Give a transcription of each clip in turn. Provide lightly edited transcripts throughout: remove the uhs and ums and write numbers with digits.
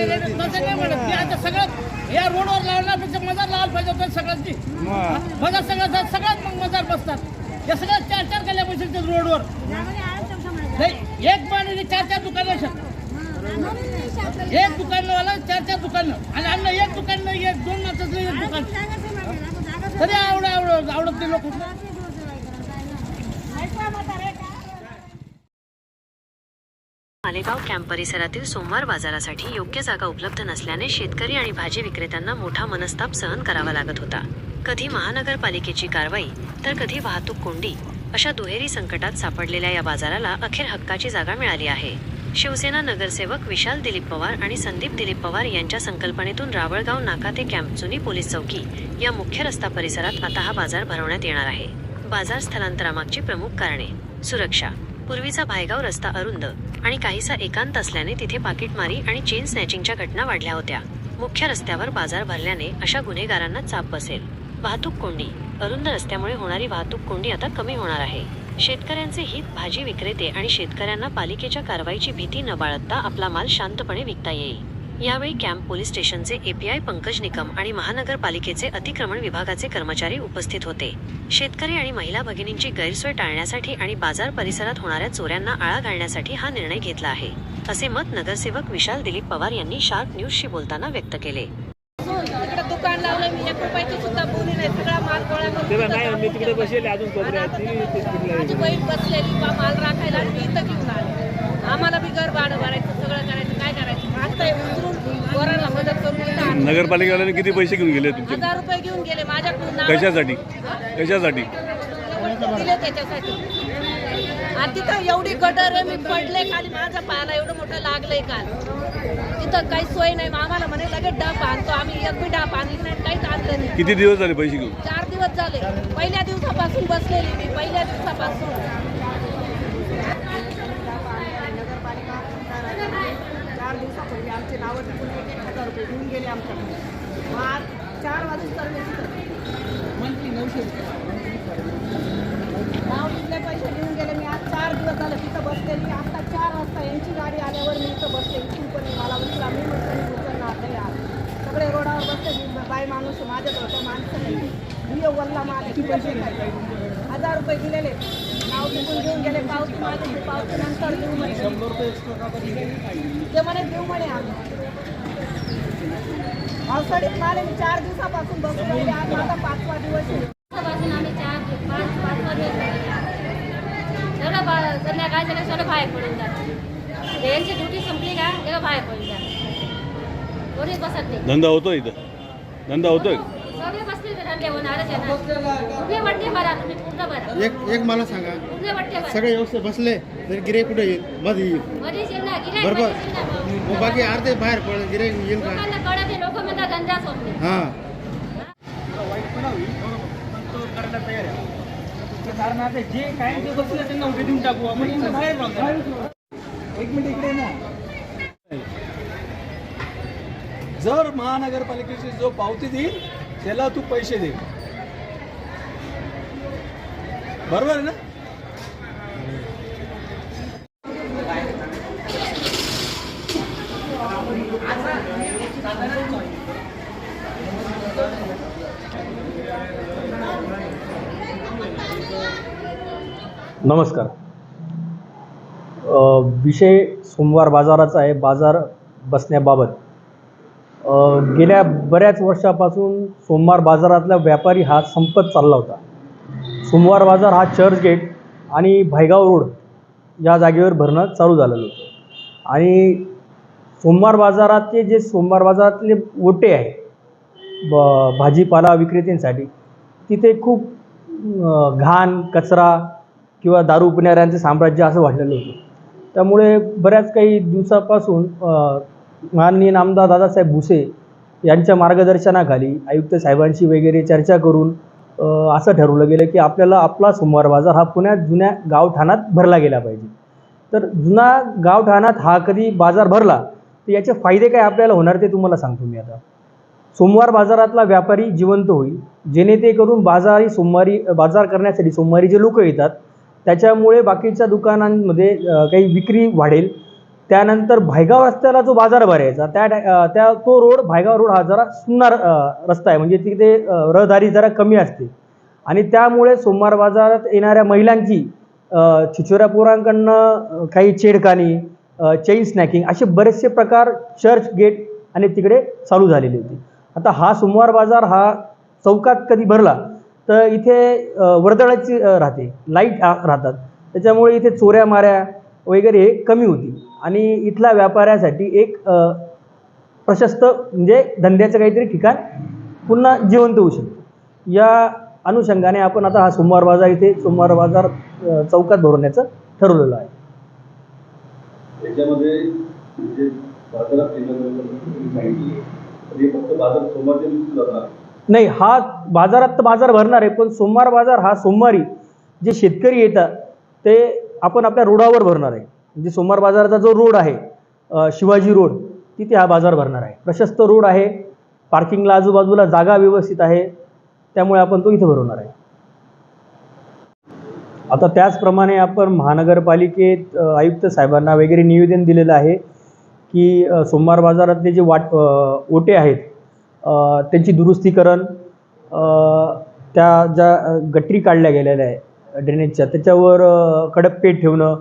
तसं नाही म्हणत की आता सगळं या रोडवर लावण्यापेक्षा मजार लावायला पाहिजे होतं सगळ्यांची. मजार सगळ्यात मग मजार बसतात या सगळ्या 4-4 गल्ल्या बसतात रोडवर. नाही एक माणूस 4-4 दुकानं असतात. एक दुकानवाला 4-4 दुकानं आणि अन्न एक दुकान नाही, एक 2 माणसाचं एक दुकान तरी आवडत नाही लोक. मालेगाव कॅम्प परिसरातील सोमवार बाजारासाठी योग्य जागा उपलब्ध नसल्याने शेतकरी आणि भाजी विक्रेत्यांना मोठा मनस्ताप सहन करावा लागत होता. कधी महानगरपालिकेची कारवाई तर कधी वाहतूक कोंडी अशा दुहेरी संकटात सापडलेल्या या बाजाराला अखेर हक्काची जागा मिळाली आहे. शिवसेना नगरसेवक विशाल दिलीप पवार आणि संदीप दिलीप पवार यांच्या संकल्पनेतून रावळगाव नाका ते कॅम्प जुनी पोलीस चौकी या मुख्य रस्ता परिसरात आता हा बाजार भरवण्यात येणार आहे. बाजार स्थलांतरामागची प्रमुख कारणे: सुरक्षा. पूर्वीचा भायगाव रस्ता अरुंद आणि काहीसा एकांत असल्याने तिथे पाकिटमारी आणि चेन स्नॅचिंगच्या घटना वाढल्या होत्या. मुख्य रस्त्यावर बाजार भरल्याने अशा गुन्हेगारांना चाप बसेल. वाहतूक कोंडी. अरुंद रस्त्यामुळे होणारी वाहतूक कोंडी आता कमी होणार आहे. शेतकऱ्यांचे हित. भाजी विक्रेते आणि शेतकऱ्यांना पालिकेच्या कारवाईची भीती न बाळगता आपला माल शांतपणे विकता येईल. यावेळी कॅम्प पोलीस स्टेशनचे एपीआय पंकज निकम आणि महानगरपालिकेचे अतिक्रमण विभागाचे कर्मचारी उपस्थित होते. शेतकरी आणि महिला भगिनींची गैरसोय टाळण्यासाठी आणि बाजार परिसरात होणाऱ्या चोऱ्यांना आळा घालण्यासाठी हा निर्णय घेतला आहे, असे मत नगरसेवक विशाल दिलीप पवार यांनी शार्प न्यूजशी बोलताना व्यक्त केले. दुकान लावलं मी 1 रुपयाची सुद्धा बोली नाही. सगळा माल गोळा करून तिकडे बसेल अजून माझी बहीण बसलेली माल राखायला आणि मी इथं घेऊन आले. आम्हाला बी घर भाडं भरायचं, सगळं करायचं. काय करायचं? आता उतरून पोरांना मदत करून नगरपालिकेवाल्याने किती पैसे घेऊन गेले तुमचे? 1000 रुपये घेऊन गेले माझ्याकडून. कशासाठी? कशासाठी दिले त्याच्यासाठी. आणि तिथं एवढी गटर आहे, मी पडले खाली, माझ्या पायाला एवढं मोठं लागलंय काल. तिथं काही सोय नाही. आम्हाला म्हणे लगेच डाप आणतो. आम्ही एक बी डाप आणली नाही, काहीच आणलं नाही. किती दिवस झाले पैसे घेऊन? 4 दिवस झाले. पहिल्या दिवसापासून बसलेली मी. पहिल्या दिवसापासून 4 दिवसापूर्वी आमचे नावं टाकून 1,000 रुपये घेऊन गेले आमच्याकडे. आज 4 वाजता मंथली 900 नाव लिखले, पैसे घेऊन गेले. मी आज 4 दिवस झाले तिथं बसलेली. आता 4 वाजता यांची गाडी आल्यावर मी इथं बसले. इथून पण मला उचला, मी म्हटलं उचलणार नाही. आज सगळे रोडावर बसले. बाई माणूस माझ्याकडं माणसं नाही. मी वल्ला माल पैसे काय 1000 रुपये दिलेले. नाव लिखून घेऊन गेले. पावती माझी पावती नंतर घेऊ म्हणे. ते म्हणे घेऊ म्हणे. आम्ही पावसाळीत माल मी 4 दिवसापासून बसून राहिले. आज माझा 5वा दिवस आहे. आम्ही 4-5 दिवस संध्याकाळ सगळं बाहेर पडून जात. यांची ड्युटी संपली का तेव्हा बाहेर पडून जात. कोणीच बसत नाही. धंदा होतोय इथं? धंदा होतोय? सगळे बसले धंदे होणारच आहे ना. कुठले वाटते बरा तुम्ही? पूर्ण बरा एक मला सांगा, कुठले वाटते बरा? सगळे व्यवस्थित बसले तर गिरे कुठे येईल? मध्ये येईल मध्येच येईल ना बरोबर. गिऱ्हाईक. मग बाकी अर्धे बाहेर पडले, गिरे येईल का? लोकांना कळत लोक म्हणतात धंदाच होत नाही. हां करायला तयार आहे. कारण आता जे काय ते बसले त्यांना उभे देऊन टाकू आपण. इथं बाहेर राहू. 1 मिनिट इकडे ना. जर महानगरपालिकेची जो पावती देईल त्याला तू पैसे दे, बरोबर आहे ना? नमस्कार. विषय सोमवार बाजाराचा आहे. बाजार बसण्याबाबत गेल्या बऱ्याच वर्षापासून सोमवार बाजारातला व्यापारी हा संपत चालला होता. सोमवार बाजार हा चर्चगेट आणि भायगाव रोड या जागेवर भरणं चालू झालेलं होतं. आणि सोमवार बाजाराचे जे सोमवार बाजारातले ओटे आहे भाजीपाला विक्रेत्यांसाठी, तिथे खूप घाण, कचरा किंवा दारू पिणाऱ्यांचे साम्राज्य असं वाटलेलं होतं. त्यामुळे बऱ्याच काही दिवसापासून माननीय आमदार दादासाहेब भुसे यांच्या मार्गदर्शनाखाली आयुक्त साहेबांशी वगैरे चर्चा करून असं ठरवलं गेलं की आपल्याला आपला सोमवार बाजार हा पुण्यात जुन्या गावठाणात भरला गेला पाहिजे. तर जुना गावठाणात हा कधी बाजार भरला तर याचे फायदे काय आपल्याला होणार ते तुम्हाला सांगतो मी आता. सोमवार बाजारातला व्यापारी जिवंत होईल, जेणेकरून सोमवारी बाजार करण्यासाठी सोमवारी जे लोक येतात त्याच्यामुळे बाकीच्या दुकानांमध्ये काही विक्री वाढेल. त्यानंतर भायगाव रस्त्याला जो बाजार भरायचा तो रोड भायगाव रोड हा जरा सुन्नार रस्ता आहे, म्हणजे तिथे रहदारी जरा कमी असते आणि त्यामुळे सोमवार बाजारात येणाऱ्या महिलांची छिछोऱ्या पोरांकडनं काही छेडखानी, चेन स्नॅकिंग असे बरेचसे प्रकार चर्च गेट आणि तिकडे चालू झालेले होते. आता हा सोमवार बाजार हा चौकात कधी भरला तर इथे वर्दळाची राहते, लाईट राहतात, त्याच्यामुळे इथे चोऱ्या माऱ्या वगैरे कमी होती आणि इथल्या व्यापाऱ्यासाठी एक प्रशस्त म्हणजे धंद्याचं काहीतरी ठिकाण पुन्हा जिवंत होऊ शकतं. या अनुषंगाने आपण आता हा सोमवार बाजार इथे सोमवार बाजार चौकात भरवण्याचं ठरवलेलं आहे. त्याच्यामध्ये जे बाजारात फक्त बाजार सोमवारच्या दिवशी जाणार नाही, हा बाजारात तर बाजार भरणार आहे, पण सोमवार बाजार हा सोमवारी जे शेतकरी येतात ते आपण आपल्या रोडावर भरणार आहे. म्हणजे सोमवार बाजाराचा जो रोड आहे शिवाजी रोड, तिथे हा बाजार भरणार आहे. प्रशस्त रोड आहे, पार्किंगला आजूबाजूला जागा व्यवस्थित आहे, त्यामुळे आपण तो इथे भरवणार आहे. आता त्याचप्रमाणे आपण महानगरपालिकेत आयुक्त साहेबांना वगैरे निवेदन दिलेलं आहे की सोमवार बाजारातले जे ओटे आहेत त्यांची दुरुस्तीकरण, त्या ज्या गटरी काढल्या गेलेल्या आहे ड्रेनेजच्या त्याच्यावर कडक पेट ठेवणं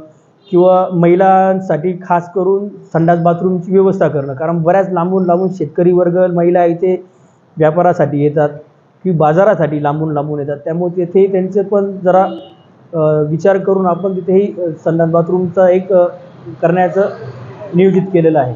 किंवा महिलांसाठी खास करून संडास बाथरूमची व्यवस्था करणं, कारण बऱ्याच लांबून शेतकरी वर्ग महिला इथे व्यापारासाठी येतात की बाजारासाठी लांबून येतात, त्यामुळे तिथे त्यांचं पण जरा विचार करून आपण तिथेही संडास बाथरूमचा एक करण्याचं नियोजित केलेलं आहे.